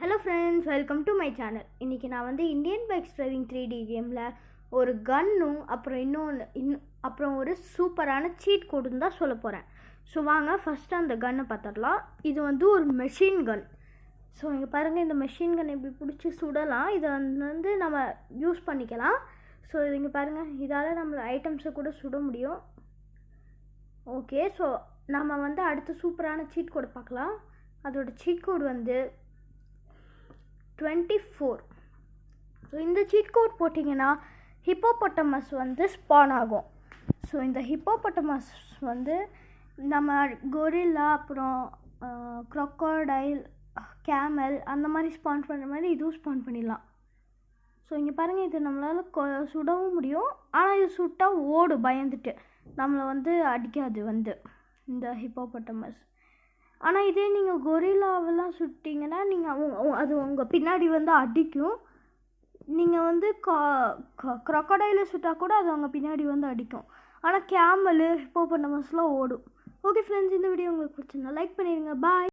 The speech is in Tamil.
Hello friends, welcome to my channel. இன்றைக்கி நான் வந்து இந்தியன் பைக்ஸ் டிரைவிங் 3D கேமில் ஒரு கன்னும் அப்புறம் ஒரு சூப்பரான சீட் கோடும் தான் சொல்ல போகிறேன். ஸோ வாங்க ஃபஸ்ட்டு அந்த கன்னை பார்த்துடலாம். இது வந்து ஒரு மெஷின் கன். ஸோ இங்கே பாருங்கள், இந்த மெஷின் கன் இப்படி பிடிச்சி சுடலாம். இதை வந்து நம்ம யூஸ் பண்ணிக்கலாம். ஸோ இது இங்கே பாருங்கள், இதால் நம்ம ஐட்டம்ஸை கூட சுட முடியும். ஓகே, ஸோ நம்ம வந்து அடுத்த சூப்பரான சீட் கோடு பார்க்கலாம். அதோட சீட் கோடு வந்து 24. ஸோ இந்த சீட் கோட் போட்டிங்கன்னா ஹிப்போபொட்டமஸ் வந்து ஸ்பான் ஆகும். ஸோ இந்த ஹிப்போபொட்டமஸ் வந்து நம்ம கொரில்லா, அப்புறம் க்ரொக்கோடைல், கேமல் அந்த மாதிரி ஸ்பான் பண்ணுற மாதிரி இதுவும் ஸ்பான் பண்ணிடலாம். ஸோ இங்கே பாருங்கள், இது நம்மளால் சுடவும் முடியும். ஆனால் இது சுட்டால் ஓடும் பயந்துட்டு, நம்மளை வந்து அடிக்காது வந்து இந்த ஹிப்போபொட்டமஸ். ஆனால் இதே நீங்கள் கொரில்லாவெல்லாம் சுட்டிங்கன்னா அது உங்கள் பின்னாடி வந்து அடிக்கும். நீங்கள் வந்து க்ரொக்கடைலில் சுட்டால் கூட அது உங்கள் பின்னாடி வந்து அடிக்கும். ஆனால் கேமலு, ஹிப்போபொட்டமஸ்லாம் ஓடும். ஓகே ஃப்ரெண்ட்ஸ், இந்த வீடியோ உங்களுக்கு பிடிச்சிருந்தா லைக் பண்ணிடுங்க. பாய்.